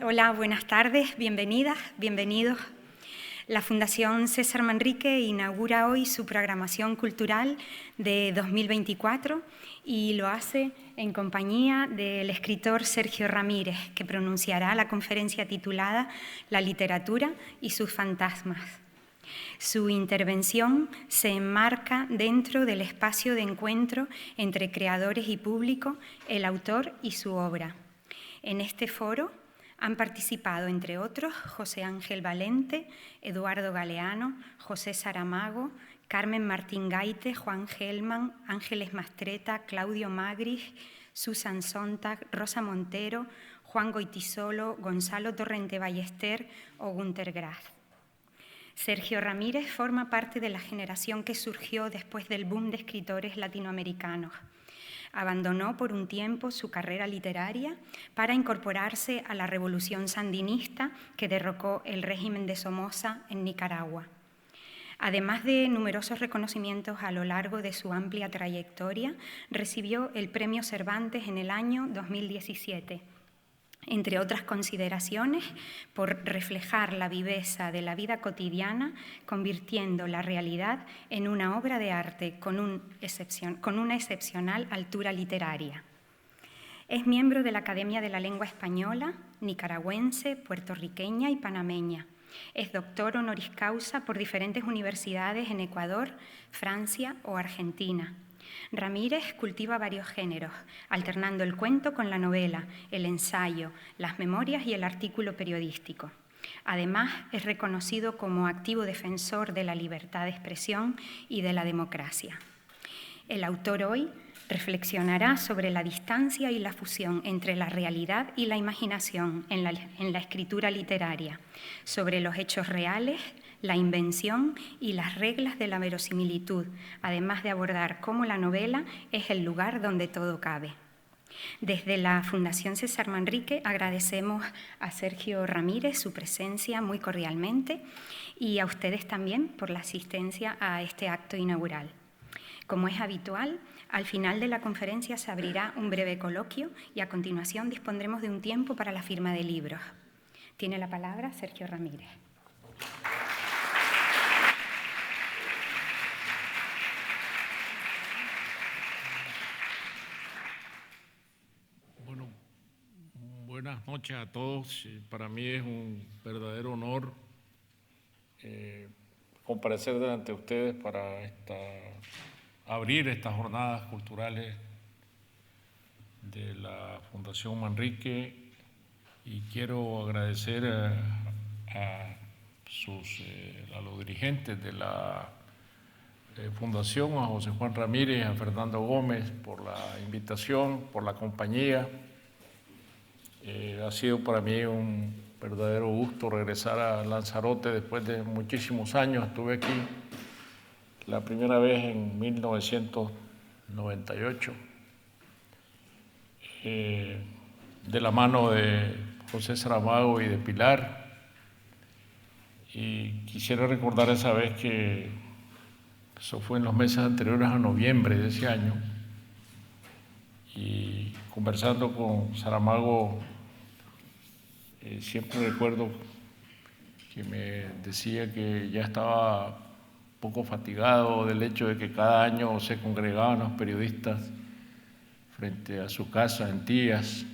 Hola, buenas tardes, bienvenidas, bienvenidos. La Fundación César Manrique inaugura hoy su programación cultural de 2024 y lo hace en compañía del escritor Sergio Ramírez, que pronunciará la conferencia titulada La literatura y sus fantasmas. Su intervención se enmarca dentro del espacio de encuentro entre creadores y público, el autor y su obra. En este foro han participado, entre otros, José Ángel Valente, Eduardo Galeano, José Saramago, Carmen Martín Gaite, Juan Gelman, Ángeles Mastreta, Claudio Magris, Susan Sontag, Rosa Montero, Juan Goytisolo, Gonzalo Torrente Ballester o Günter Grass. Sergio Ramírez forma parte de la generación que surgió después del boom de escritores latinoamericanos. Abandonó por un tiempo su carrera literaria para incorporarse a la revolución sandinista que derrocó el régimen de Somoza en Nicaragua. Además de numerosos reconocimientos a lo largo de su amplia trayectoria, recibió el Premio Cervantes en el año 2017. Entre otras consideraciones, por reflejar la viveza de la vida cotidiana, convirtiendo la realidad en una obra de arte con una excepcional altura literaria. Es miembro de la Academia de la Lengua Española, nicaragüense, puertorriqueña y panameña. Es doctor honoris causa por diferentes universidades en Ecuador, Francia o Argentina. Ramírez cultiva varios géneros, alternando el cuento con la novela, el ensayo, las memorias y el artículo periodístico. Además, es reconocido como activo defensor de la libertad de expresión y de la democracia. El autor hoy reflexionará sobre la distancia y la fusión entre la realidad y la imaginación en la escritura literaria, sobre los hechos reales, la invención y las reglas de la verosimilitud, además de abordar cómo la novela es el lugar donde todo cabe. Desde la Fundación César Manrique agradecemos a Sergio Ramírez su presencia muy cordialmente y a ustedes también por la asistencia a este acto inaugural. Como es habitual, al final de la conferencia se abrirá un breve coloquio y a continuación dispondremos de un tiempo para la firma de libros. Tiene la palabra Sergio Ramírez. Bueno, buenas noches a todos. Para mí es un verdadero honor comparecer delante de ustedes para abrir estas jornadas culturales de la Fundación Manrique, y quiero agradecer a los dirigentes de la Fundación, a José Juan Ramírez, a Fernando Gómez por la invitación, por la compañía. Ha sido para mí un verdadero gusto regresar a Lanzarote después de muchísimos años. Estuve aquí la primera vez en 1998, de la mano de José Saramago y de Pilar. Y quisiera recordar esa vez que eso fue en los meses anteriores a noviembre de ese año, y conversando con Saramago, siempre recuerdo que me decía que ya estaba poco fatigado del hecho de que cada año se congregaban los periodistas frente a su casa en Tías,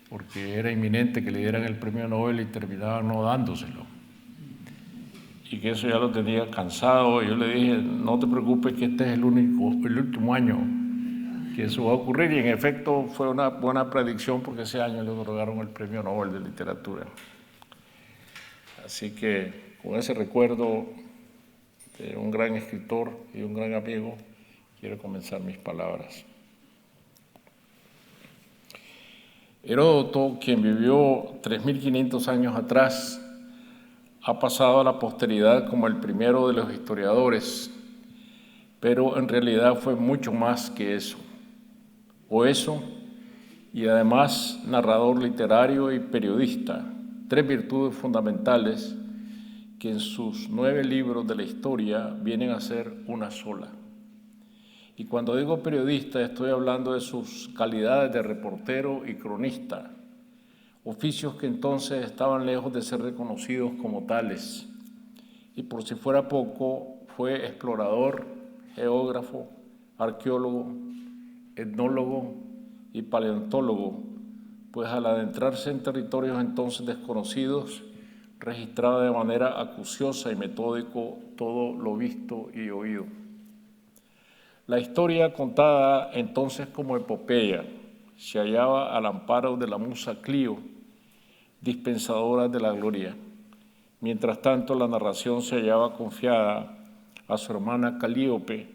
porque era inminente que le dieran el premio Nobel y terminaban no dándoselo, y que eso ya lo tenía cansado. Yo le dije, no te preocupes, que este es el último año que eso va a ocurrir, y en efecto fue una buena predicción, porque ese año le otorgaron el premio Nobel de Literatura. Así que con ese recuerdo de un gran escritor y un gran amigo, quiero comenzar mis palabras. Heródoto, quien vivió 3.500 años atrás, ha pasado a la posteridad como el primero de los historiadores, pero en realidad fue mucho más que eso. O eso, y además narrador literario y periodista, tres virtudes fundamentales que en sus 9 libros de la historia vienen a ser una sola. Y cuando digo periodista, estoy hablando de sus calidades de reportero y cronista, oficios que entonces estaban lejos de ser reconocidos como tales. Y por si fuera poco, fue explorador, geógrafo, arqueólogo, etnólogo y paleontólogo, pues al adentrarse en territorios entonces desconocidos, registraba de manera acuciosa y metódico todo lo visto y oído. La historia, contada entonces como epopeya, se hallaba al amparo de la musa Clio, dispensadora de la gloria. Mientras tanto, la narración se hallaba confiada a su hermana Calíope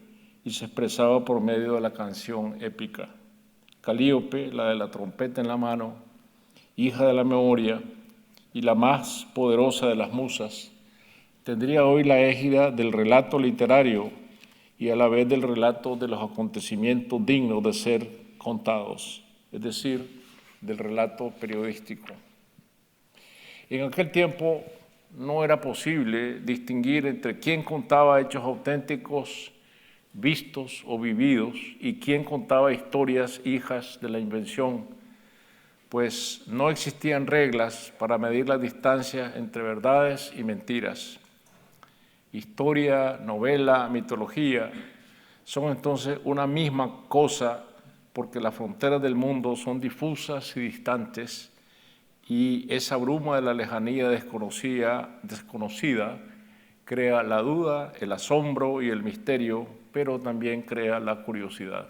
y se expresaba por medio de la canción épica. Calíope, la de la trompeta en la mano, hija de la memoria y la más poderosa de las musas, tendría hoy la égida del relato literario y a la vez del relato de los acontecimientos dignos de ser contados, es decir, del relato periodístico. En aquel tiempo no era posible distinguir entre quién contaba hechos auténticos, vistos o vividos, y quién contaba historias hijas de la invención, pues no existían reglas para medir la distancia entre verdades y mentiras. Historia, novela, mitología son entonces una misma cosa porque las fronteras del mundo son difusas y distantes y esa bruma de la lejanía desconocida crea la duda, el asombro y el misterio, pero también crea la curiosidad.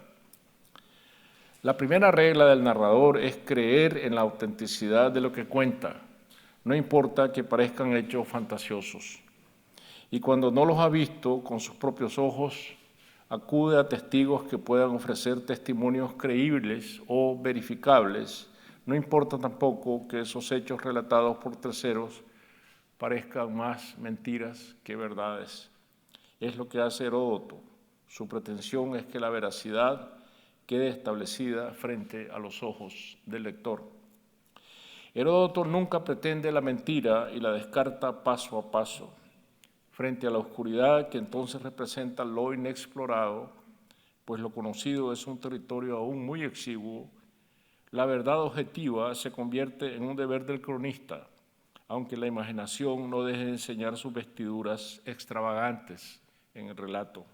La primera regla del narrador es creer en la autenticidad de lo que cuenta, no importa que parezcan hechos fantasiosos. Y cuando no los ha visto con sus propios ojos, acude a testigos que puedan ofrecer testimonios creíbles o verificables. No importa tampoco que esos hechos relatados por terceros parezcan más mentiras que verdades. Es lo que hace Heródoto. Su pretensión es que la veracidad quede establecida frente a los ojos del lector. Heródoto nunca pretende la mentira y la descarta paso a paso. Frente a la oscuridad que entonces representa lo inexplorado, pues lo conocido es un territorio aún muy exiguo, la verdad objetiva se convierte en un deber del cronista, aunque la imaginación no deje de enseñar sus vestiduras extravagantes en el relato.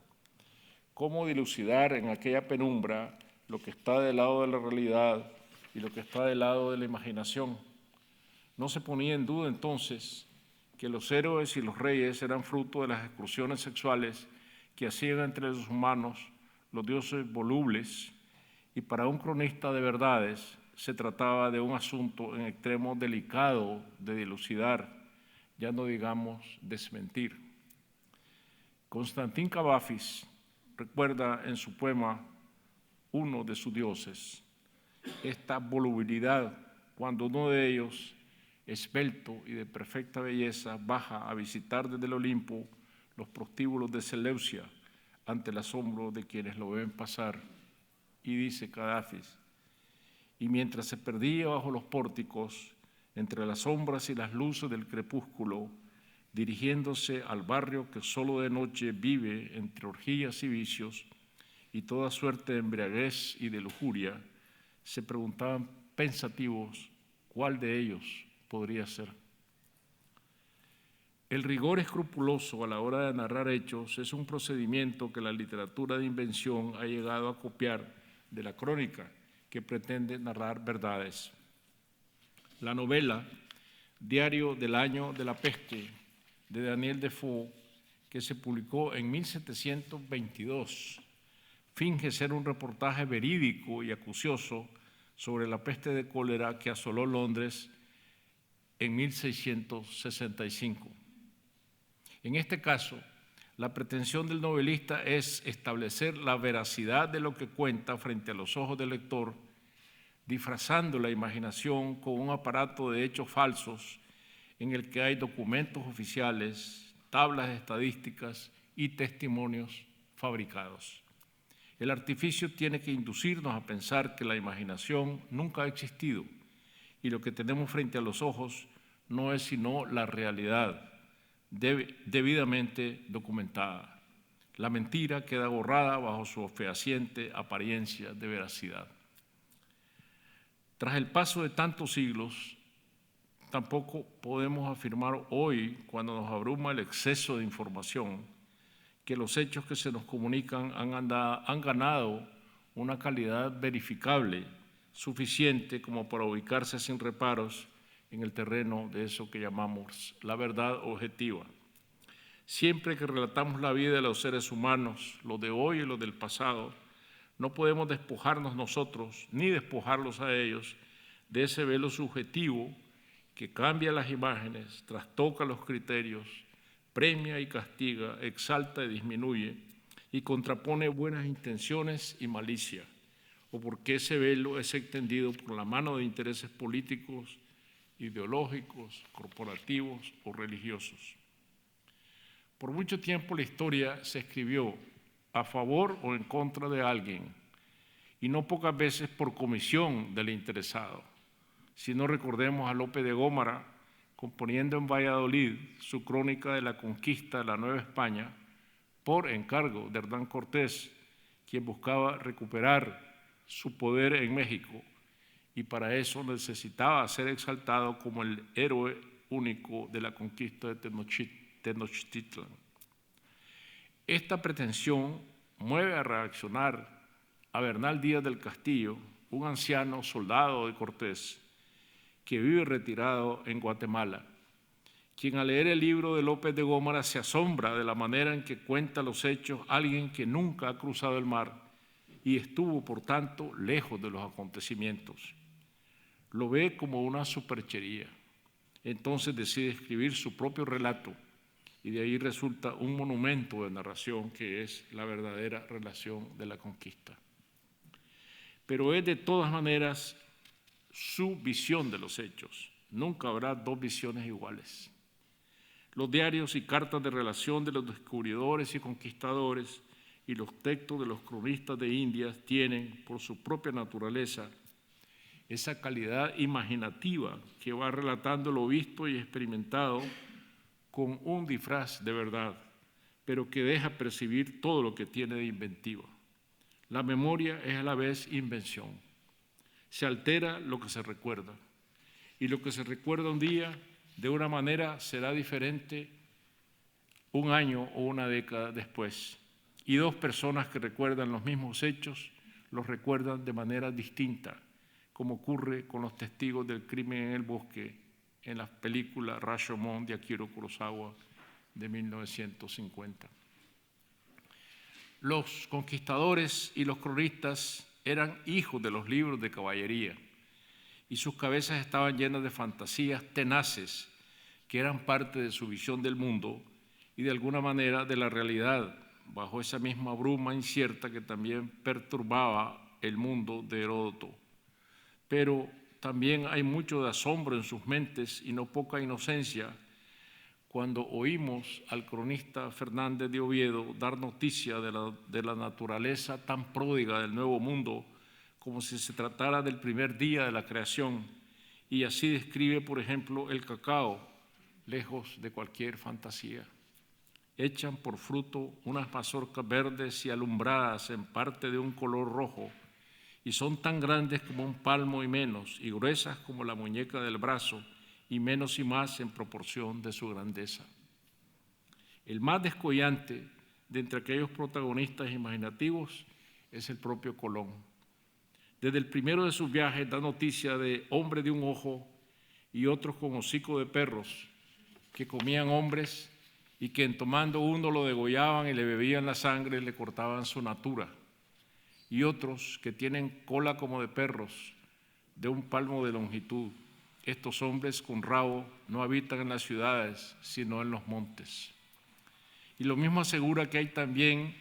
¿Cómo dilucidar en aquella penumbra lo que está del lado de la realidad y lo que está del lado de la imaginación? No se ponía en duda entonces que los héroes y los reyes eran fruto de las excursiones sexuales que hacían entre los humanos los dioses volubles, y para un cronista de verdades se trataba de un asunto en extremo delicado de dilucidar, ya no digamos desmentir. Constantín Cavafis recuerda en su poema Uno de sus dioses esta volubilidad cuando uno de ellos, esbelto y de perfecta belleza, baja a visitar desde el Olimpo los prostíbulos de Seleucia ante el asombro de quienes lo ven pasar. Y dice Cavafis, y mientras se perdía bajo los pórticos, entre las sombras y las luces del crepúsculo, dirigiéndose al barrio que solo de noche vive entre orgías y vicios y toda suerte de embriaguez y de lujuria, se preguntaban pensativos cuál de ellos podría ser. El rigor escrupuloso a la hora de narrar hechos es un procedimiento que la literatura de invención ha llegado a copiar de la crónica, que pretende narrar verdades. La novela Diario del año de la peste de Daniel Defoe, que se publicó en 1722, finge ser un reportaje verídico y acucioso sobre la peste de cólera que asoló Londres en 1665. En este caso, la pretensión del novelista es establecer la veracidad de lo que cuenta frente a los ojos del lector, disfrazando la imaginación con un aparato de hechos falsos en el que hay documentos oficiales, tablas estadísticas y testimonios fabricados. El artificio tiene que inducirnos a pensar que la imaginación nunca ha existido y lo que tenemos frente a los ojos no es sino la realidad debidamente documentada. La mentira queda borrada bajo su fehaciente apariencia de veracidad. Tras el paso de tantos siglos, tampoco podemos afirmar hoy, cuando nos abruma el exceso de información, que los hechos que se nos comunican han ganado una calidad verificable suficiente como para ubicarse sin reparos en el terreno de eso que llamamos la verdad objetiva. Siempre que relatamos la vida de los seres humanos, lo de hoy y lo del pasado, no podemos despojarnos nosotros, ni despojarlos a ellos, de ese velo subjetivo que cambia las imágenes, trastoca los criterios, premia y castiga, exalta y disminuye, y contrapone buenas intenciones y malicia, o porque ese velo es extendido por la mano de intereses políticos, ideológicos, corporativos o religiosos. Por mucho tiempo la historia se escribió a favor o en contra de alguien, y no pocas veces por comisión del interesado. Si no, recordemos a Lope de Gómara componiendo en Valladolid su crónica de la conquista de la Nueva España por encargo de Hernán Cortés, quien buscaba recuperar su poder en México y para eso necesitaba ser exaltado como el héroe único de la conquista de Tenochtitlan. Esta pretensión mueve a reaccionar a Bernal Díaz del Castillo, un anciano soldado de Cortés, que vive retirado en Guatemala, quien al leer el libro de López de Gómara se asombra de la manera en que cuenta los hechos alguien que nunca ha cruzado el mar y estuvo, por tanto, lejos de los acontecimientos. Lo ve como una superchería. Entonces decide escribir su propio relato y de ahí resulta un monumento de narración que es la verdadera relación de la conquista. Pero es de todas maneras su visión de los hechos. Nunca habrá dos visiones iguales. Los diarios y cartas de relación de los descubridores y conquistadores y los textos de los cronistas de Indias tienen, por su propia naturaleza, esa calidad imaginativa que va relatando lo visto y experimentado con un disfraz de verdad, pero que deja percibir todo lo que tiene de inventiva. La memoria es a la vez invención. Se altera lo que se recuerda, y lo que se recuerda un día de una manera será diferente un año o una década después, y dos personas que recuerdan los mismos hechos los recuerdan de manera distinta, como ocurre con los testigos del crimen en el bosque en la película Rashomon de Akira Kurosawa de 1950. Los conquistadores y los cronistas eran hijos de los libros de caballería y sus cabezas estaban llenas de fantasías tenaces que eran parte de su visión del mundo y de alguna manera de la realidad, bajo esa misma bruma incierta que también perturbaba el mundo de Heródoto. Pero también hay mucho de asombro en sus mentes y no poca inocencia cuando oímos al cronista Fernández de Oviedo dar noticia de la naturaleza tan pródiga del Nuevo Mundo, como si se tratara del primer día de la creación, y así describe, por ejemplo, el cacao, lejos de cualquier fantasía. Echan por fruto unas mazorcas verdes y alumbradas en parte de un color rojo, y son tan grandes como un palmo y menos, y gruesas como la muñeca del brazo, y menos y más en proporción de su grandeza. El más descollante de entre aquellos protagonistas imaginativos es el propio Colón. Desde el primero de sus viajes da noticia de hombres de un ojo y otros con hocico de perros que comían hombres y que en tomando uno lo degollaban y le bebían la sangre y le cortaban su natura, y otros que tienen cola como de perros de un palmo de longitud. Estos hombres con rabo no habitan en las ciudades, sino en los montes. Y lo mismo asegura que hay también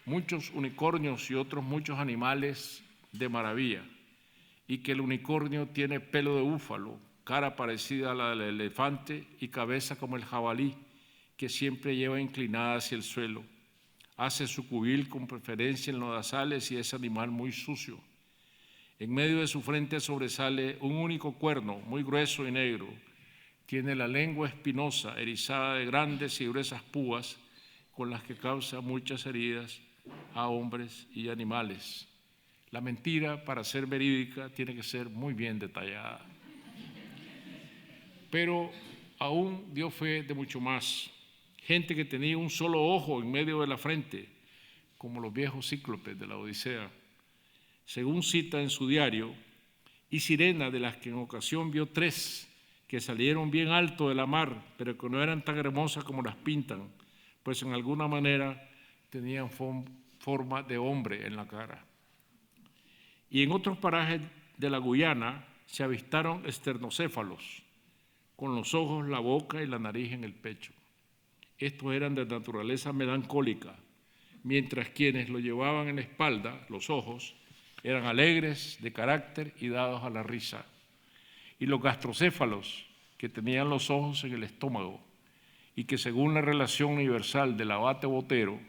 muchos unicornios y otros muchos animales de maravilla, y que el unicornio tiene pelo de búfalo, cara parecida a la del elefante y cabeza como el jabalí, que siempre lleva inclinada hacia el suelo. Hace su cubil con preferencia en lodazales y es animal muy sucio. En medio de su frente sobresale un único cuerno, muy grueso y negro. Tiene la lengua espinosa, erizada de grandes y gruesas púas, con las que causa muchas heridas a hombres y animales. La mentira, para ser verídica, tiene que ser muy bien detallada. Pero aún dio fe de mucho más. Gente que tenía un solo ojo en medio de la frente, como los viejos cíclopes de la Odisea. Según cita en su diario, y sirenas de las que en ocasión vio 3, que salieron bien alto de la mar, pero que no eran tan hermosas como las pintan, pues en alguna manera tenían forma de hombre en la cara. Y en otros parajes de la Guyana se avistaron esternocéfalos, con los ojos, la boca y la nariz en el pecho. Estos eran de naturaleza melancólica, mientras quienes lo llevaban en la espalda, los ojos, eran alegres, de carácter y dados a la risa. Y los gastrocéfalos, que tenían los ojos en el estómago, y que según la relación universal del abate Botero,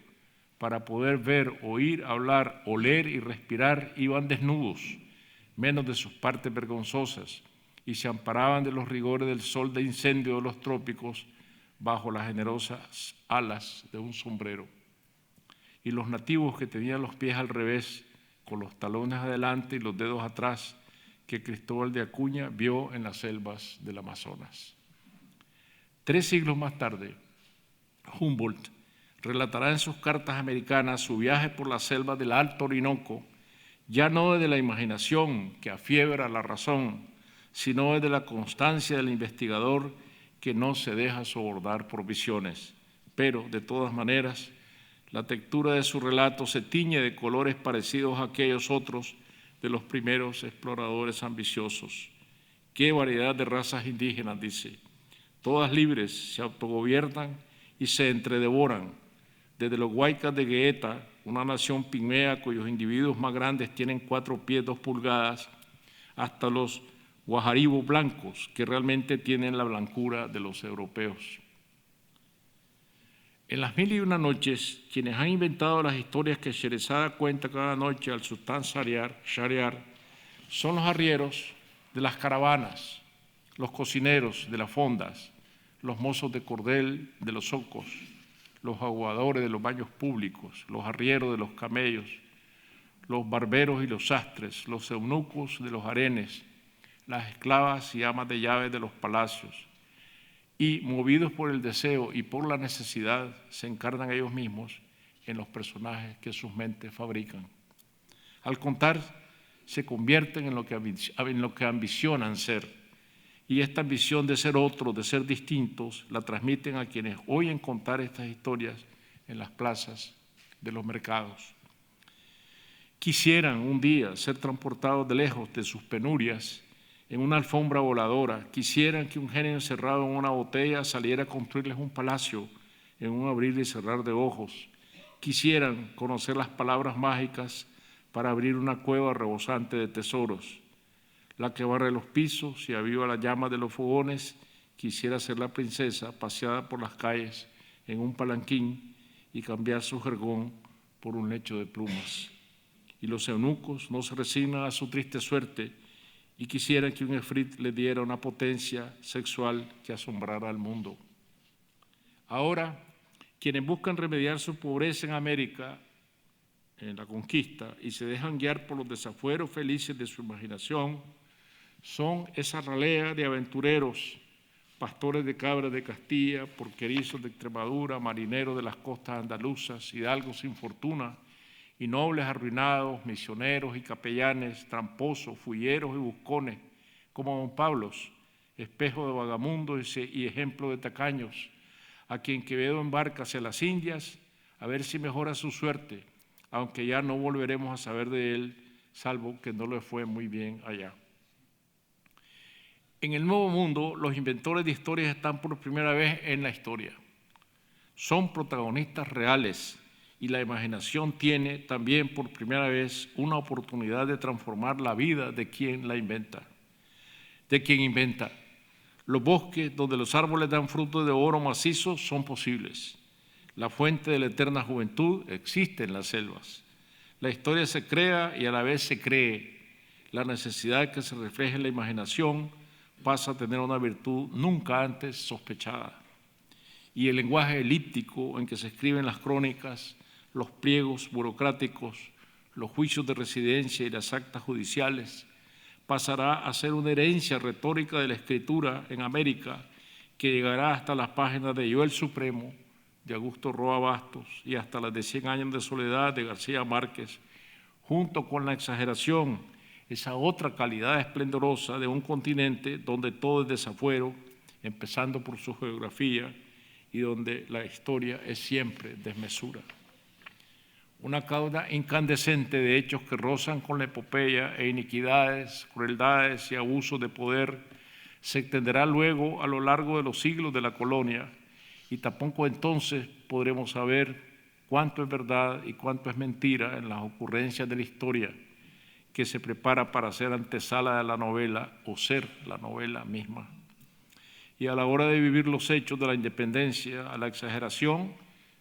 para poder ver, oír, hablar, oler y respirar, iban desnudos, menos de sus partes vergonzosas, y se amparaban de los rigores del sol de incendio de los trópicos bajo las generosas alas de un sombrero. Y los nativos que tenían los pies al revés, con los talones adelante y los dedos atrás, que Cristóbal de Acuña vio en las selvas del Amazonas. 3 siglos más tarde, Humboldt relatará en sus cartas americanas su viaje por las selvas del Alto Orinoco, ya no desde la imaginación que afiebra la razón, sino desde la constancia del investigador que no se deja sobordar por visiones. Pero, de todas maneras, la textura de su relato se tiñe de colores parecidos a aquellos otros de los primeros exploradores ambiciosos. ¡Qué variedad de razas indígenas!, dice. Todas libres, se autogobiernan y se entredevoran. Desde los Huaycas de Gueeta, una nación pigmea cuyos individuos más grandes tienen 4 pies 2 pulgadas, hasta los guajaribos blancos, que realmente tienen la blancura de los europeos. En las 1001 noches, quienes han inventado las historias que Sherezada cuenta cada noche al sultán Shahriar son los arrieros de las caravanas, los cocineros de las fondas, los mozos de cordel de los zocos, los aguadores de los baños públicos, los arrieros de los camellos, los barberos y los sastres, los eunucos de los harenes, las esclavas y amas de llaves de los palacios. Y, movidos por el deseo y por la necesidad, se encarnan ellos mismos en los personajes que sus mentes fabrican. Al contar, se convierten en lo que ambicionan ser, y esta ambición de ser otros, de ser distintos, la transmiten a quienes oyen contar estas historias en las plazas de los mercados. Quisieran un día ser transportados de lejos de sus penurias en una alfombra voladora, quisieran que un genio encerrado en una botella saliera a construirles un palacio en un abrir y cerrar de ojos, quisieran conocer las palabras mágicas para abrir una cueva rebosante de tesoros, la que barre los pisos y aviva las llamas de los fogones, quisiera ser la princesa paseada por las calles en un palanquín y cambiar su jergón por un lecho de plumas. Y los eunucos no se resignan a su triste suerte y quisieran que un efrit les diera una potencia sexual que asombrara al mundo. Ahora, quienes buscan remediar su pobreza en América, en la conquista, y se dejan guiar por los desafueros felices de su imaginación, son esa ralea de aventureros, pastores de cabras de Castilla, porquerizos de Extremadura, marineros de las costas andaluzas, hidalgos sin fortuna, y nobles arruinados, misioneros y capellanes, tramposos, fulleros y buscones, como don Pablos, espejo de vagamundos y ejemplo de tacaños, a quien Quevedo embarca hacia las Indias a ver si mejora su suerte, aunque ya no volveremos a saber de él, salvo que no le fue muy bien allá. En el Nuevo Mundo, los inventores de historias están por primera vez en la historia. Son protagonistas reales y la imaginación tiene también por primera vez una oportunidad de transformar la vida de quien la inventa. De quien inventa. Los bosques donde los árboles dan frutos de oro macizo son posibles. La fuente de la eterna juventud existe en las selvas. La historia se crea y a la vez se cree. La necesidad que se refleja en la imaginación pasa a tener una virtud nunca antes sospechada. Y el lenguaje elíptico en que se escriben las crónicas, los pliegos burocráticos, los juicios de residencia y las actas judiciales, pasará a ser una herencia retórica de la escritura en América que llegará hasta las páginas de Yo el Supremo, de Augusto Roa Bastos, y hasta las de 100 años de soledad de García Márquez, junto con la exageración, esa otra calidad esplendorosa de un continente donde todo es desafuero, empezando por su geografía, y donde la historia es siempre desmesura. Una cauda incandescente de hechos que rozan con la epopeya e iniquidades, crueldades y abusos de poder se extenderá luego a lo largo de los siglos de la colonia, y tampoco entonces podremos saber cuánto es verdad y cuánto es mentira en las ocurrencias de la historia que se prepara para ser antesala de la novela o ser la novela misma. Y a la hora de vivir los hechos de la independencia, a la exageración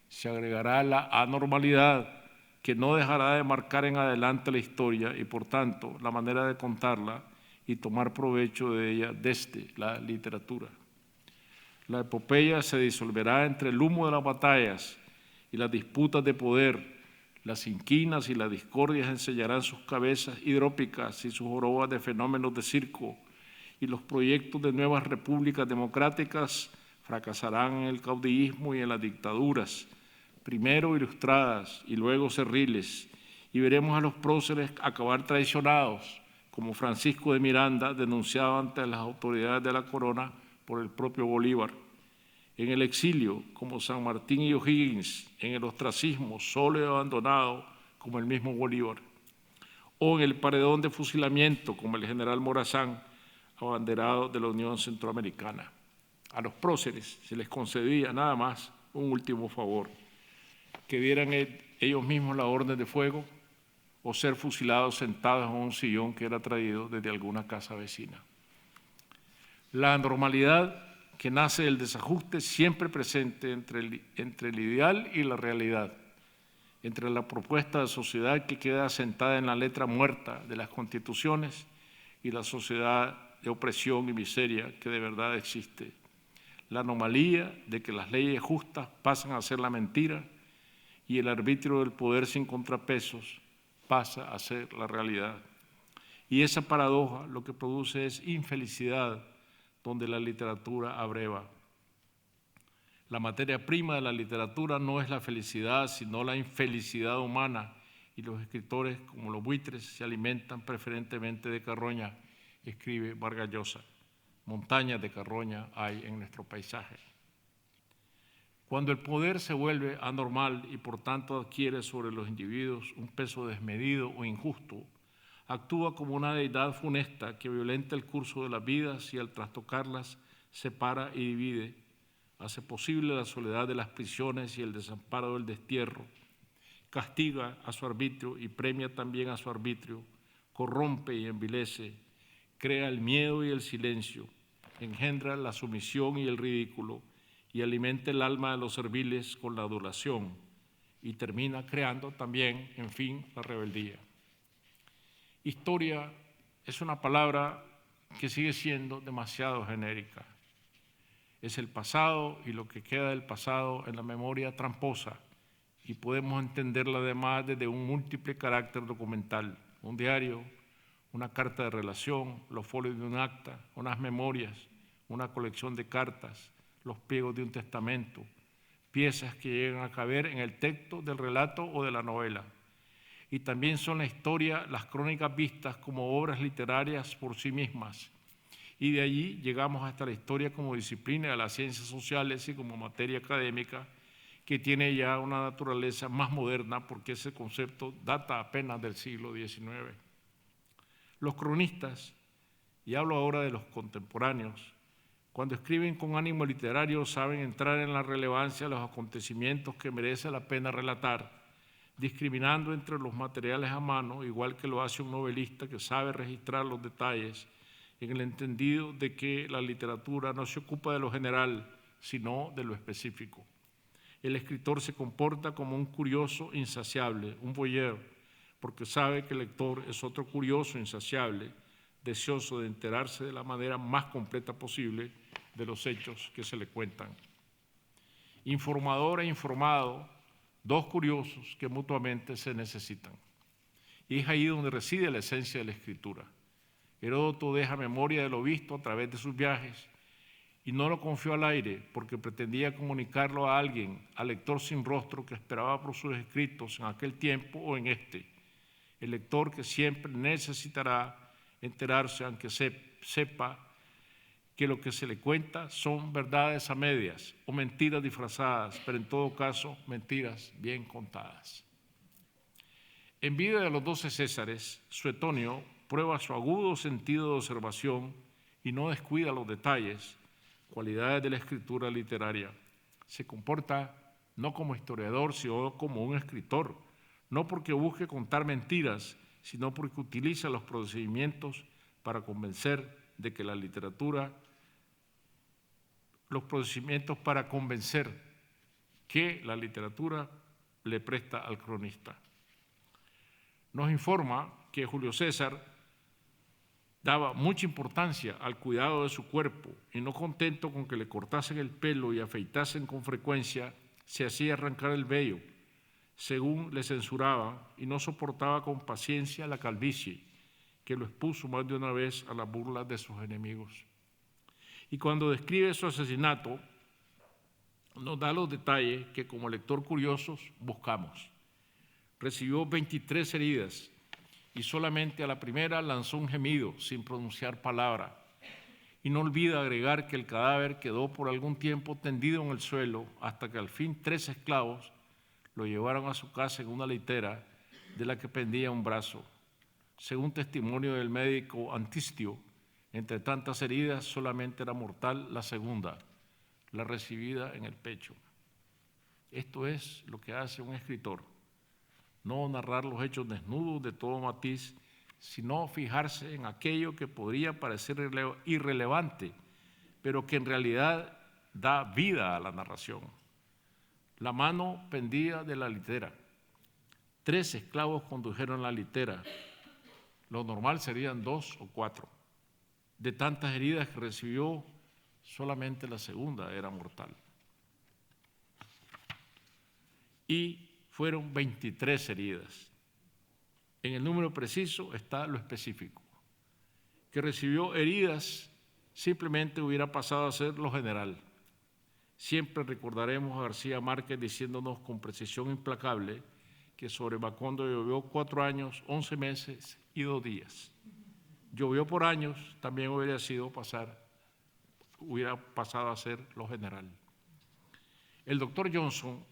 se agregará la anormalidad que no dejará de marcar en adelante la historia y, por tanto, la manera de contarla y tomar provecho de ella desde la literatura. La epopeya se disolverá entre el humo de las batallas y las disputas de poder. Las inquinas y las discordias ensellarán sus cabezas hidrópicas y sus jorobas de fenómenos de circo, y los proyectos de nuevas repúblicas democráticas fracasarán en el caudillismo y en las dictaduras, primero ilustradas y luego cerriles, y veremos a los próceres acabar traicionados, como Francisco de Miranda, denunciado ante las autoridades de la corona por el propio Bolívar. En el exilio, como San Martín y O'Higgins, en el ostracismo, solo y abandonado, como el mismo Bolívar, o en el paredón de fusilamiento, como el general Morazán, abanderado de la Unión Centroamericana. A los próceres se les concedía nada más un último favor: que dieran ellos mismos la orden de fuego o ser fusilados sentados en un sillón que era traído desde alguna casa vecina. La anormalidad que nace del desajuste siempre presente entre el ideal y la realidad, entre la propuesta de sociedad que queda asentada en la letra muerta de las constituciones y la sociedad de opresión y miseria que de verdad existe. La anomalía de que las leyes justas pasan a ser la mentira y el arbitrio del poder sin contrapesos pasa a ser la realidad. Y esa paradoja lo que produce es infelicidad, donde la literatura abreva. La materia prima de la literatura no es la felicidad, sino la infelicidad humana, y los escritores, como los buitres, se alimentan preferentemente de carroña, escribe Vargas Llosa. Montañas de carroña hay en nuestro paisaje. Cuando el poder se vuelve anormal y por tanto adquiere sobre los individuos un peso desmedido o injusto, actúa como una deidad funesta que violenta el curso de las vidas y al trastocarlas separa y divide, hace posible la soledad de las prisiones y el desamparo del destierro, castiga a su arbitrio y premia también a su arbitrio, corrompe y envilece, crea el miedo y el silencio, engendra la sumisión y el ridículo, y alimenta el alma de los serviles con la adulación, y termina creando también, en fin, la rebeldía. Historia es una palabra que sigue siendo demasiado genérica. Es el pasado y lo que queda del pasado en la memoria tramposa, y podemos entenderla además desde un múltiple carácter documental: un diario, una carta de relación, los folios de un acta, unas memorias, una colección de cartas, los pliegos de un testamento, piezas que llegan a caber en el texto del relato o de la novela. Y también son la historia, las crónicas vistas como obras literarias por sí mismas. Y de allí llegamos hasta la historia como disciplina de las ciencias sociales y como materia académica, que tiene ya una naturaleza más moderna porque ese concepto data apenas del siglo XIX. Los cronistas, y hablo ahora de los contemporáneos, cuando escriben con ánimo literario saben entrar en la relevancia de los acontecimientos que merece la pena relatar, discriminando entre los materiales a mano, igual que lo hace un novelista que sabe registrar los detalles, en el entendido de que la literatura no se ocupa de lo general, sino de lo específico. El escritor se comporta como un curioso insaciable, un voyeur, porque sabe que el lector es otro curioso insaciable, deseoso de enterarse de la manera más completa posible de los hechos que se le cuentan. Informador e informado, dos curiosos que mutuamente se necesitan. Y es ahí donde reside la esencia de la escritura. Heródoto deja memoria de lo visto a través de sus viajes y no lo confió al aire porque pretendía comunicarlo a alguien, al lector sin rostro que esperaba por sus escritos en aquel tiempo o en este. El lector que siempre necesitará enterarse, aunque sepa que lo que se le cuenta son verdades a medias o mentiras disfrazadas, pero en todo caso mentiras bien contadas. En vida de los 12 Césares, Suetonio prueba su agudo sentido de observación y no descuida los detalles, cualidades de la escritura literaria. Se comporta no como historiador, sino como un escritor, no porque busque contar mentiras, sino porque utiliza los procedimientos para convencer de que la literatura, le presta al cronista. Nos informa que Julio César daba mucha importancia al cuidado de su cuerpo y no contento con que le cortasen el pelo y afeitasen con frecuencia, se hacía arrancar el vello, según le censuraban, y no soportaba con paciencia la calvicie, que lo expuso más de una vez a las burlas de sus enemigos. Y cuando describe su asesinato, nos da los detalles que como lector curiosos buscamos. Recibió 23 heridas y solamente a la primera lanzó un gemido sin pronunciar palabra. Y no olvida agregar que el cadáver quedó por algún tiempo tendido en el suelo hasta que al fin 3 esclavos lo llevaron a su casa en una litera de la que pendía un brazo. Según testimonio del médico Antistio, entre tantas heridas solamente era mortal la segunda, la recibida en el pecho. Esto es lo que hace un escritor. No narrar los hechos desnudos de todo matiz, sino fijarse en aquello que podría parecer irrelevante, pero que en realidad da vida a la narración. La mano pendía de la litera. 3 esclavos condujeron la litera. Lo normal serían 2 o 4. De tantas heridas que recibió, solamente la segunda era mortal. Y fueron 23 heridas. En el número preciso está lo específico. Que recibió heridas simplemente hubiera pasado a ser lo general. Siempre recordaremos a García Márquez diciéndonos con precisión implacable que sobre Macondo llovió 4 años, 11 meses y 2 días. Llovió por años, también hubiera pasado a ser lo general. El doctor Johnson,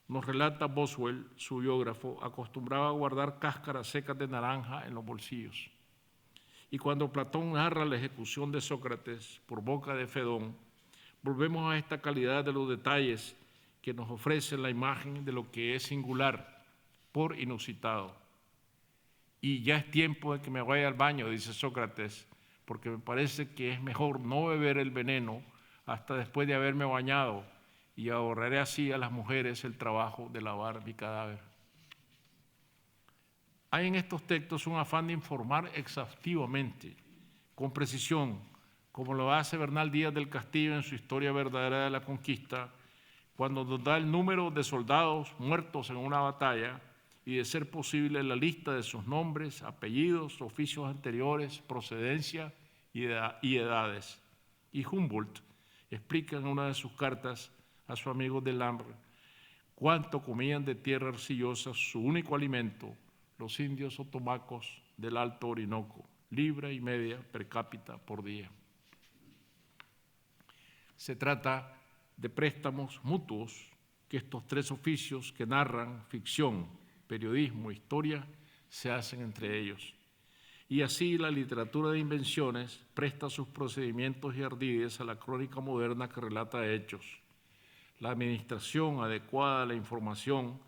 nos relata Boswell, su biógrafo, acostumbraba a guardar cáscaras secas de naranja en los bolsillos. Y cuando Platón narra la ejecución de Sócrates por boca de Fedón, volvemos a esta calidad de los detalles que nos ofrece la imagen de lo que es singular, por inusitado. Y ya es tiempo de que me vaya al baño, dice Sócrates, porque me parece que es mejor no beber el veneno hasta después de haberme bañado, y ahorraré así a las mujeres el trabajo de lavar mi cadáver. Hay en estos textos un afán de informar exhaustivamente, con precisión, como lo hace Bernal Díaz del Castillo en su Historia verdadera de la conquista, cuando nos da el número de soldados muertos en una batalla y, de ser posible, la lista de sus nombres, apellidos, oficios anteriores, procedencia y edades. Y Humboldt explica en una de sus cartas a su amigo Delambre cuánto comían de tierra arcillosa su único alimento los indios otomacos del Alto Orinoco, 1,5 libras per cápita por día. Se trata de préstamos mutuos que estos 3 oficios que narran ficción, periodismo, historia, se hacen entre ellos. Y así la literatura de invenciones presta sus procedimientos y ardides a la crónica moderna que relata hechos. La administración adecuada de la información,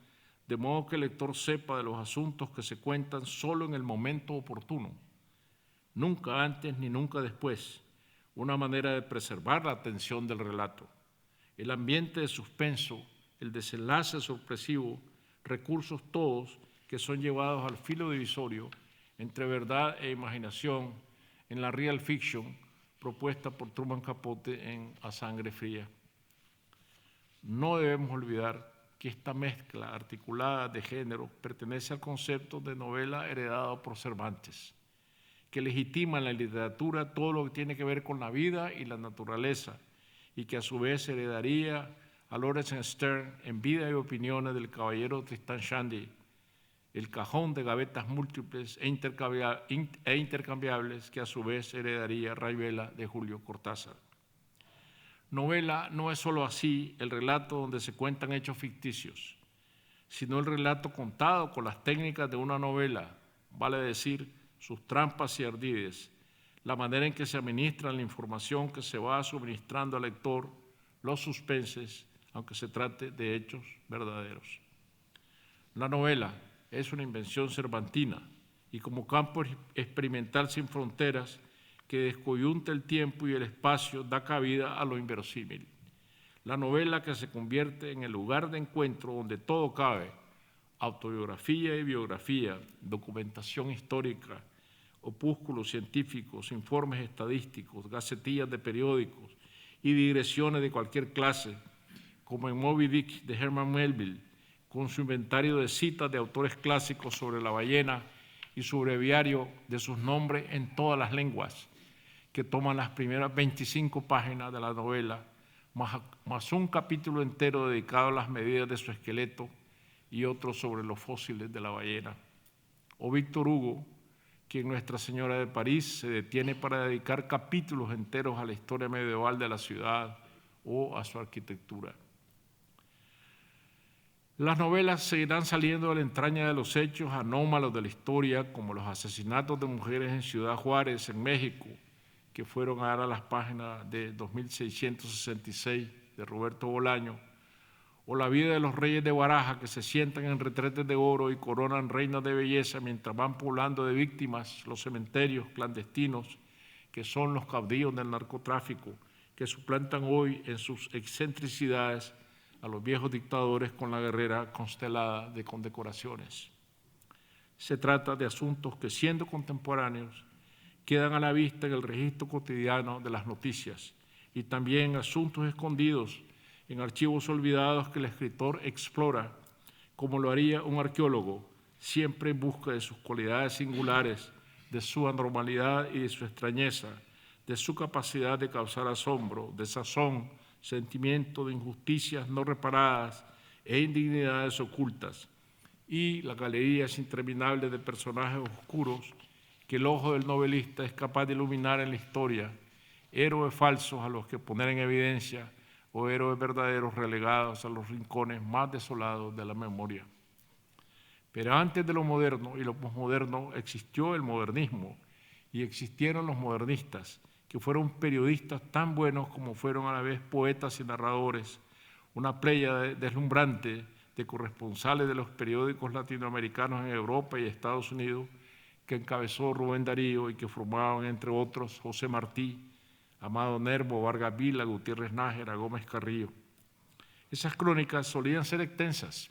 de modo que el lector sepa de los asuntos que se cuentan solo en el momento oportuno, nunca antes ni nunca después, una manera de preservar la atención del relato. El ambiente de suspenso, el desenlace sorpresivo, recursos todos que son llevados al filo divisorio entre verdad e imaginación en la real fiction propuesta por Truman Capote en A Sangre Fría. No debemos olvidar que esta mezcla articulada de géneros pertenece al concepto de novela heredado por Cervantes, que legitima en la literatura todo lo que tiene que ver con la vida y la naturaleza, y que a su vez heredaría a Lawrence Stern en Vida y Opiniones del caballero Tristán Shandy, el cajón de gavetas múltiples e intercambiables que a su vez heredaría Rayuela de Julio Cortázar. Novela no es solo así el relato donde se cuentan hechos ficticios, sino el relato contado con las técnicas de una novela, vale decir, sus trampas y ardides, la manera en que se administra la información que se va suministrando al lector, los suspenses, aunque se trate de hechos verdaderos. La novela es una invención cervantina y como campo experimental sin fronteras que descoyunta el tiempo y el espacio da cabida a lo inverosímil. La novela que se convierte en el lugar de encuentro donde todo cabe, autobiografía y biografía, documentación histórica, opúsculos científicos, informes estadísticos, gacetillas de periódicos y digresiones de cualquier clase, como en Moby Dick de Herman Melville, con su inventario de citas de autores clásicos sobre la ballena y su breviario de sus nombres en todas las lenguas, que toman las primeras 25 páginas de la novela, más un capítulo entero dedicado a las medidas de su esqueleto y otro sobre los fósiles de la ballena. O Víctor Hugo, quien Nuestra Señora de París se detiene para dedicar capítulos enteros a la historia medieval de la ciudad o a su arquitectura. Las novelas seguirán saliendo de la entraña de los hechos anómalos de la historia, como los asesinatos de mujeres en Ciudad Juárez, en México, que fueron a dar a las páginas de 2666 de Roberto Bolaño, o la vida de los reyes de Baraja que se sientan en retretes de oro y coronan reinas de belleza mientras van poblando de víctimas los cementerios clandestinos que son los caudillos del narcotráfico, que suplantan hoy en sus excentricidades a los viejos dictadores con la guerrera constelada de condecoraciones. Se trata de asuntos que, siendo contemporáneos, quedan a la vista en el registro cotidiano de las noticias y también asuntos escondidos en archivos olvidados que el escritor explora, como lo haría un arqueólogo, siempre en busca de sus cualidades singulares, de su anormalidad y de su extrañeza, de su capacidad de causar asombro, desazón, sentimiento de injusticias no reparadas e indignidades ocultas, y las galerías interminables de personajes oscuros que el ojo del novelista es capaz de iluminar en la historia, héroes falsos a los que poner en evidencia o héroes verdaderos relegados a los rincones más desolados de la memoria. Pero antes de lo moderno y lo posmoderno existió el modernismo y existieron los modernistas, que fueron periodistas tan buenos como fueron a la vez poetas y narradores, una playa deslumbrante de corresponsales de los periódicos latinoamericanos en Europa y Estados Unidos, que encabezó Rubén Darío y que formaban, entre otros, José Martí, Amado Nervo, Vargas Vila, Gutiérrez Nájera, Gómez Carrillo. Esas crónicas solían ser extensas,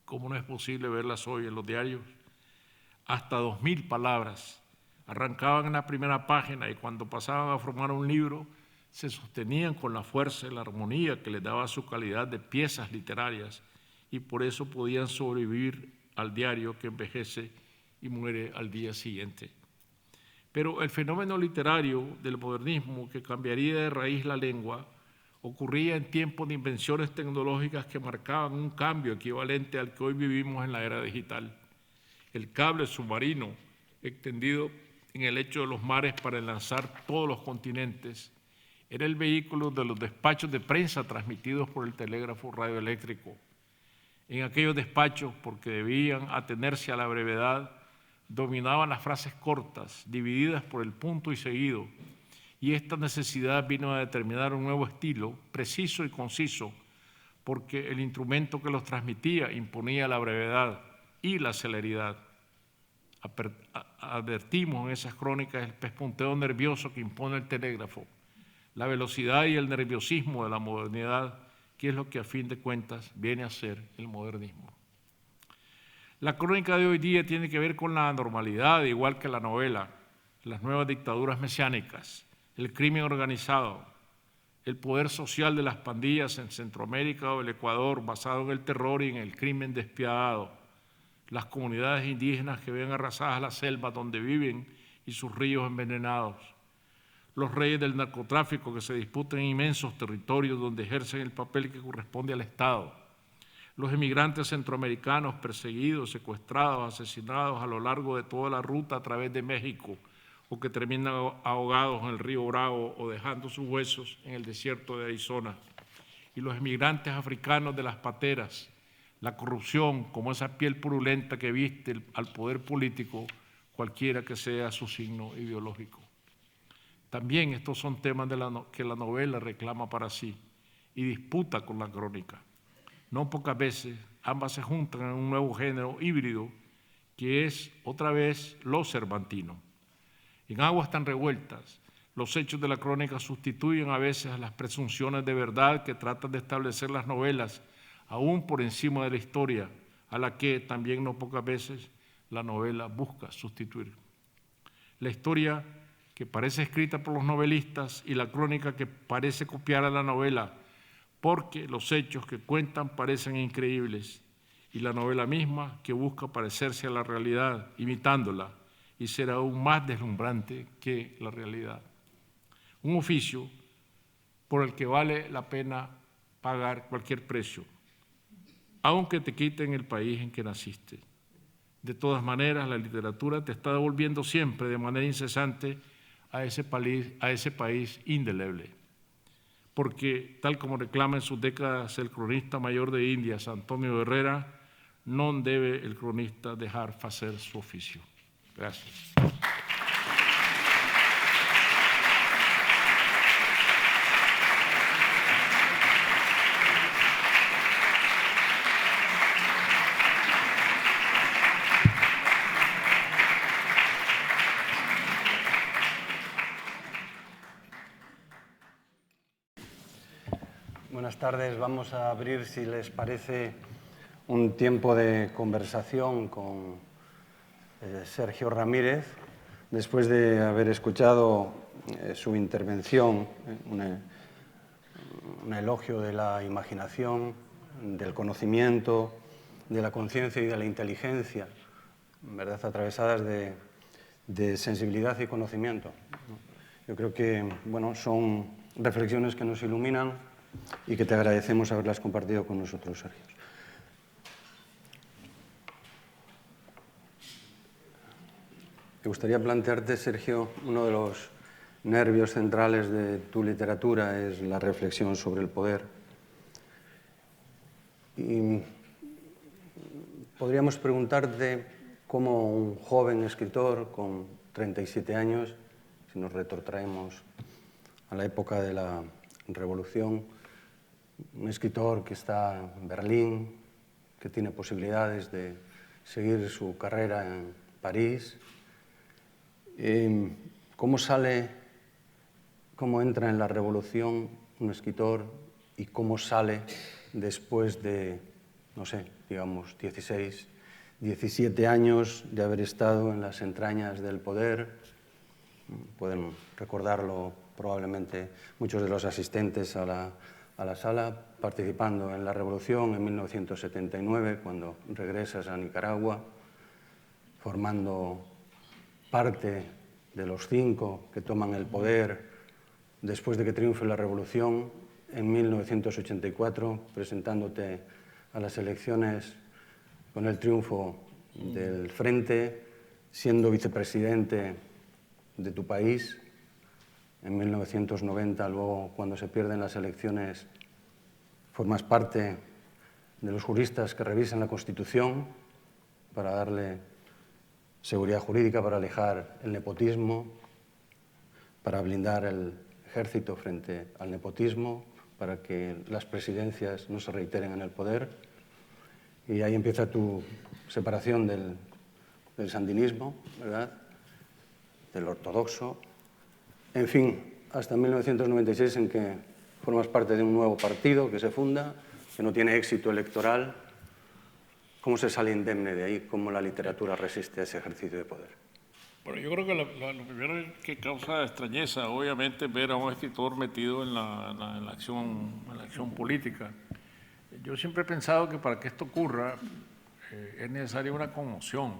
como no es posible verlas hoy en los diarios, hasta 2000 palabras. Arrancaban en la primera página y cuando pasaban a formar un libro se sostenían con la fuerza y la armonía que les daba su calidad de piezas literarias y por eso podían sobrevivir al diario que envejece y muere al día siguiente. Pero el fenómeno literario del modernismo que cambiaría de raíz la lengua ocurría en tiempos de invenciones tecnológicas que marcaban un cambio equivalente al que hoy vivimos en la era digital. El cable submarino extendido en el lecho de los mares para enlazar todos los continentes era el vehículo de los despachos de prensa transmitidos por el telégrafo radioeléctrico. En aquellos despachos, porque debían atenerse a la brevedad, dominaban las frases cortas, divididas por el punto y seguido, y esta necesidad vino a determinar un nuevo estilo, preciso y conciso, porque el instrumento que los transmitía imponía la brevedad y la celeridad. Advertimos en esas crónicas el pespunteo nervioso que impone el telégrafo, la velocidad y el nerviosismo de la modernidad, que es lo que a fin de cuentas viene a ser el modernismo. La crónica de hoy día tiene que ver con la anormalidad, igual que la novela, las nuevas dictaduras mesiánicas, el crimen organizado, el poder social de las pandillas en Centroamérica o el Ecuador basado en el terror y en el crimen despiadado, las comunidades indígenas que ven arrasadas las selvas donde viven y sus ríos envenenados. Los reyes del narcotráfico que se disputan en inmensos territorios donde ejercen el papel que corresponde al Estado. Los emigrantes centroamericanos perseguidos, secuestrados, asesinados a lo largo de toda la ruta a través de México o que terminan ahogados en el río Bravo o dejando sus huesos en el desierto de Arizona. Y los emigrantes africanos de las pateras, la corrupción como esa piel purulenta que viste al poder político, cualquiera que sea su signo ideológico. También estos son temas que la novela reclama para sí y disputa con la crónica. No pocas veces ambas se juntan en un nuevo género híbrido que es otra vez lo cervantino. En aguas tan revueltas, los hechos de la crónica sustituyen a veces a las presunciones de verdad que tratan de establecer las novelas, aún por encima de la historia, a la que también no pocas veces la novela busca sustituir. La historia que parece escrita por los novelistas y la crónica que parece copiar a la novela, porque los hechos que cuentan parecen increíbles y la novela misma que busca parecerse a la realidad, imitándola y ser aún más deslumbrante que la realidad. Un oficio por el que vale la pena pagar cualquier precio, aunque te quiten el país en que naciste. De todas maneras, la literatura te está devolviendo siempre de manera incesante a ese país indeleble. Porque, tal como reclama en sus décadas el cronista mayor de Indias, Antonio Herrera, no debe el cronista dejar hacer su oficio. Gracias. Buenas tardes. Vamos a abrir, si les parece, un tiempo de conversación con Sergio Ramírez, después de haber escuchado su intervención, un elogio de la imaginación, del conocimiento, de la conciencia y de la inteligencia, ¿verdad?, atravesadas de sensibilidad y conocimiento. Yo creo que, bueno, son reflexiones que nos iluminan y que te agradecemos haberlas compartido con nosotros, Sergio. Me gustaría plantearte, Sergio, uno de los nervios centrales de tu literatura es la reflexión sobre el poder. Y podríamos preguntarte cómo un joven escritor con 37 años, si nos retrotraemos a la época de la Revolución, un escritor que está en Berlín, que tiene posibilidades de seguir su carrera en París, cómo entra en la Revolución un escritor y cómo sale después de, no sé, digamos 16, 17 años de haber estado en las entrañas del poder. Pueden recordarlo probablemente muchos de los asistentes a la sala, participando en la Revolución en 1979, cuando regresas a Nicaragua, formando parte de los 5 que toman el poder después de que triunfe la Revolución, en 1984, presentándote a las elecciones con el triunfo del Frente, siendo vicepresidente de tu país. En 1990, luego, cuando se pierden las elecciones, formas parte de los juristas que revisan la Constitución para darle seguridad jurídica, para alejar el nepotismo, para blindar el ejército frente al nepotismo, para que las presidencias no se reiteren en el poder. Y ahí empieza tu separación del sandinismo, ¿verdad?, del ortodoxo. En fin, hasta 1996, en que formas parte de un nuevo partido que se funda, que no tiene éxito electoral. ¿Cómo se sale indemne de ahí? ¿Cómo la literatura resiste a ese ejercicio de poder? Bueno, yo creo que lo primero que causa extrañeza, obviamente, es ver a un escritor metido en la acción política. Yo siempre he pensado que para que esto ocurra es necesaria una conmoción,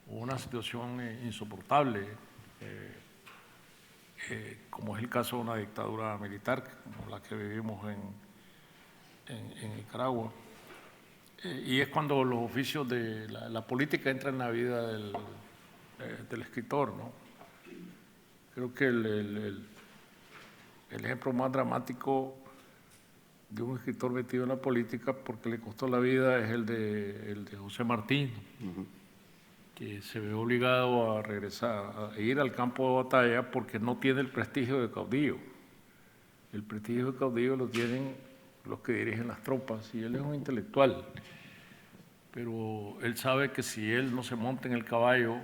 una situación insoportable, como es el caso de una dictadura militar, como la que vivimos en Nicaragua. Y es cuando los oficios de la política entran en la vida del escritor, ¿no? Creo que el ejemplo más dramático de un escritor metido en la política porque le costó la vida es el de José Martín, que se ve obligado a regresar, a ir al campo de batalla porque no tiene el prestigio de caudillo. El prestigio de caudillo lo tienen los que dirigen las tropas y él es un intelectual, pero él sabe que si él no se monta en el caballo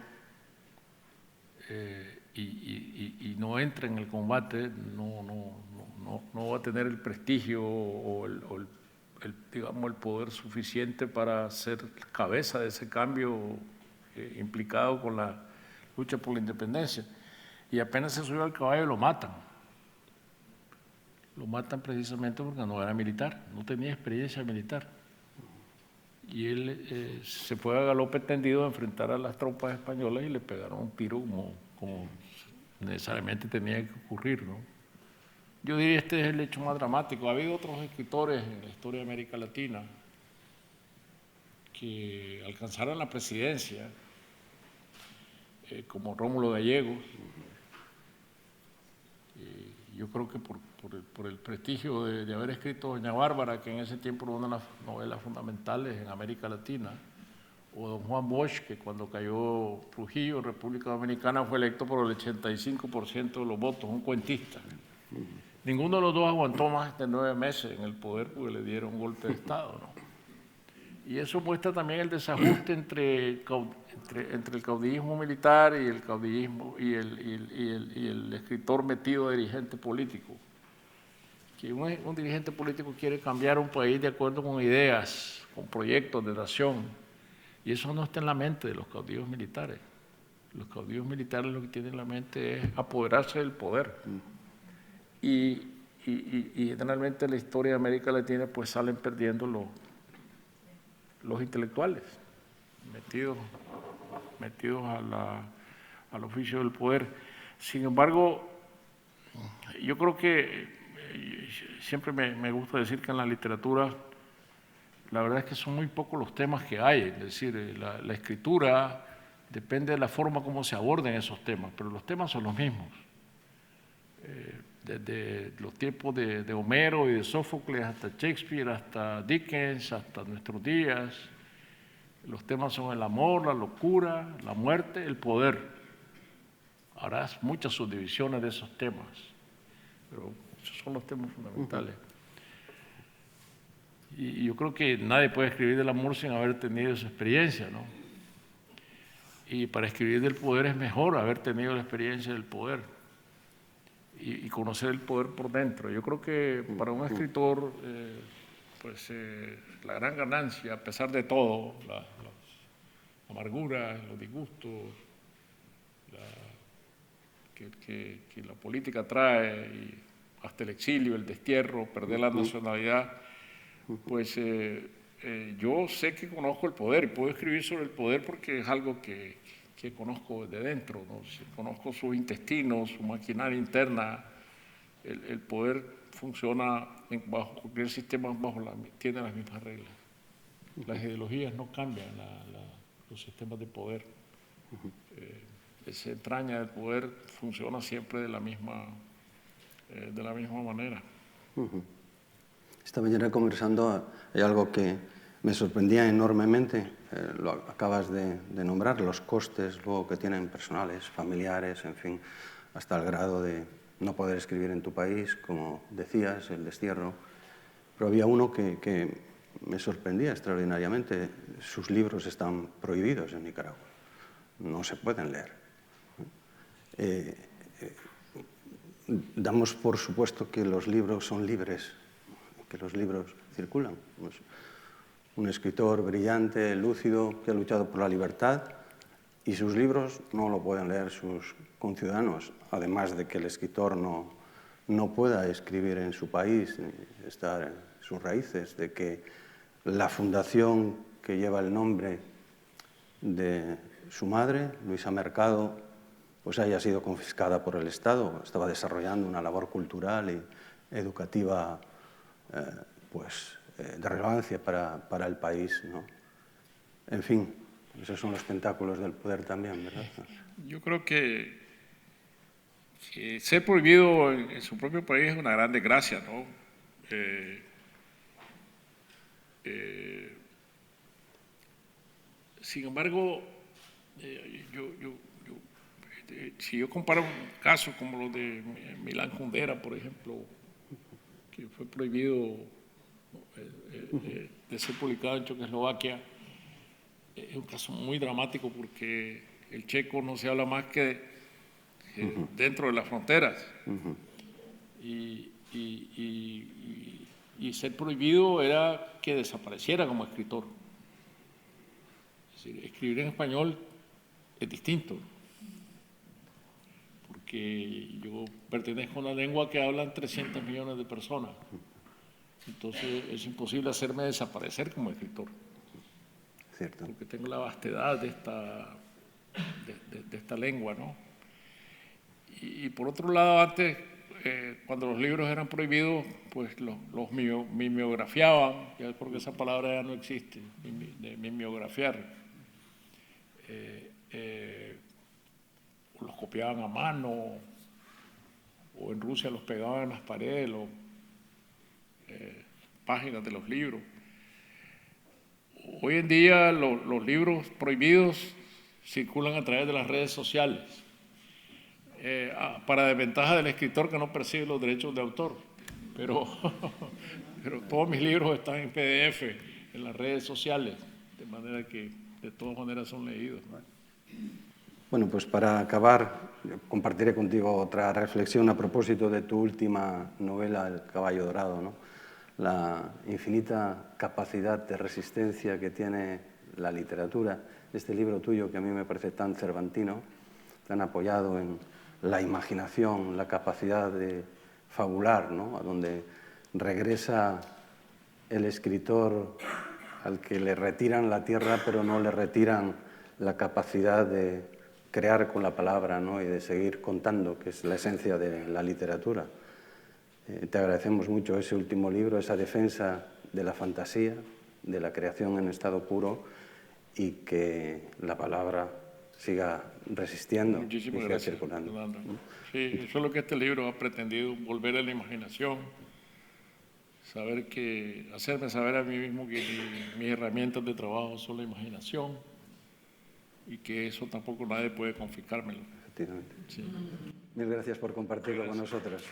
y no entra en el combate, no va a tener el prestigio o digamos, el poder suficiente para ser cabeza de ese cambio implicado con la lucha por la independencia. Y apenas se sube al caballo lo matan. Lo matan precisamente porque no era militar, no tenía experiencia militar. Y él se fue a galope tendido a enfrentar a las tropas españolas y le pegaron un tiro como necesariamente tenía que ocurrir, ¿no? Yo diría este es el hecho más dramático. Ha habido otros escritores en la historia de América Latina que alcanzaron la presidencia, como Rómulo Gallegos. Yo creo que por el prestigio de haber escrito Doña Bárbara, que en ese tiempo era una de las novelas fundamentales en América Latina, o don Juan Bosch, que cuando cayó Trujillo en República Dominicana fue electo por el 85% de los votos, un cuentista. Ninguno de los dos aguantó más de 9 meses en el poder porque le dieron un golpe de Estado, ¿no? Y eso muestra también el desajuste entre el caudillismo militar y el caudillismo y el escritor metido dirigente político. Que un dirigente político quiere cambiar un país de acuerdo con ideas, con proyectos de nación, y eso no está en la mente de los caudillos militares. Los caudillos militares lo que tienen en la mente es apoderarse del poder. Y generalmente en la historia de América Latina pues salen perdiendo los intelectuales metidos al oficio del poder. Sin embargo, yo creo que siempre me gusta decir que en la literatura la verdad es que son muy pocos los temas que hay, es decir, la escritura depende de la forma como se aborden esos temas, pero los temas son los mismos. Desde los tiempos de Homero y de Sófocles hasta Shakespeare, hasta Dickens, hasta nuestros días, los temas son el amor, la locura, la muerte, el poder. Habrá muchas subdivisiones de esos temas, pero esos son los temas fundamentales. Y yo creo que nadie puede escribir del amor sin haber tenido esa experiencia, ¿no? Y para escribir del poder es mejor haber tenido la experiencia del poder y conocer el poder por dentro. Yo creo que para un escritor, la gran ganancia, a pesar de todo, las amarguras, los disgustos, que la política trae, y hasta el exilio, el destierro, perder la nacionalidad, pues yo sé que conozco el poder y puedo escribir sobre el poder porque es algo que conozco desde dentro, ¿no? Conozco sus intestinos, su maquinaria interna. El poder funciona bajo cualquier sistema, tiene las mismas reglas. Las ideologías no cambian los sistemas de poder. Esa entraña del poder funciona siempre de la misma manera. Esta mañana conversando hay algo que me sorprendía enormemente, lo acabas de nombrar, los costes luego que tienen personales, familiares, en fin, hasta el grado de no poder escribir en tu país, como decías, el destierro. Pero había uno que me sorprendía extraordinariamente. Sus libros están prohibidos en Nicaragua, no se pueden leer. Damos por supuesto que los libros son libres, que los libros circulan. Pues, un escritor brillante, lúcido, que ha luchado por la libertad, y sus libros no lo pueden leer sus conciudadanos, además de que el escritor no pueda escribir en su país, estar en sus raíces, de que la fundación que lleva el nombre de su madre, Luisa Mercado, pues haya sido confiscada por el Estado. Estaba desarrollando una labor cultural y educativa de relevancia para el país, ¿no? En fin, esos son los tentáculos del poder también, ¿verdad? Yo creo que ser prohibido en su propio país es una gran desgracia, ¿no? Sin embargo, si yo comparo un caso como los de Milán Kundera, por ejemplo, que fue prohibido de ser publicado en Checoslovaquia, es un caso muy dramático porque el checo no se habla más que dentro de las fronteras. Y ser prohibido era que desapareciera como escritor. Es decir, escribir en español es distinto, porque yo pertenezco a una lengua que hablan 300 millones de personas. Entonces es imposible hacerme desaparecer como escritor. Cierto. Porque tengo la vastedad de esta lengua, ¿no? Y por otro lado, antes, cuando los libros eran prohibidos, pues los mimeografiaban, ya porque esa palabra ya no existe, de mimeografiar. Los copiaban a mano, o en Rusia los pegaban en las paredes, páginas de los libros. Hoy en día los libros prohibidos circulan a través de las redes sociales, para desventaja del escritor que no percibe los derechos de autor. Pero todos mis libros están en PDF en las redes sociales, de manera que de todas maneras son leídos, ¿no? Bueno, pues para acabar, compartiré contigo otra reflexión a propósito de tu última novela, El caballo dorado, ¿no? La infinita capacidad de resistencia que tiene la literatura. Este libro tuyo, que a mí me parece tan cervantino, tan apoyado en la imaginación, la capacidad de fabular, ¿no? A donde regresa el escritor al que le retiran la tierra, pero no le retiran la capacidad de crear con la palabra, ¿no? Y de seguir contando, que es la esencia de la literatura. Te agradecemos mucho ese último libro, esa defensa de la fantasía, de la creación en estado puro, y que la palabra siga resistiendo. Muchísimas y siga gracias, circulando. Fernando. Sí, eso es lo que este libro ha pretendido, volver a la imaginación, hacerme saber a mí mismo que mis herramientas de trabajo son la imaginación y que eso tampoco nadie puede confiscármelo. Efectivamente. Sí. Mil gracias por compartirlo con nosotros.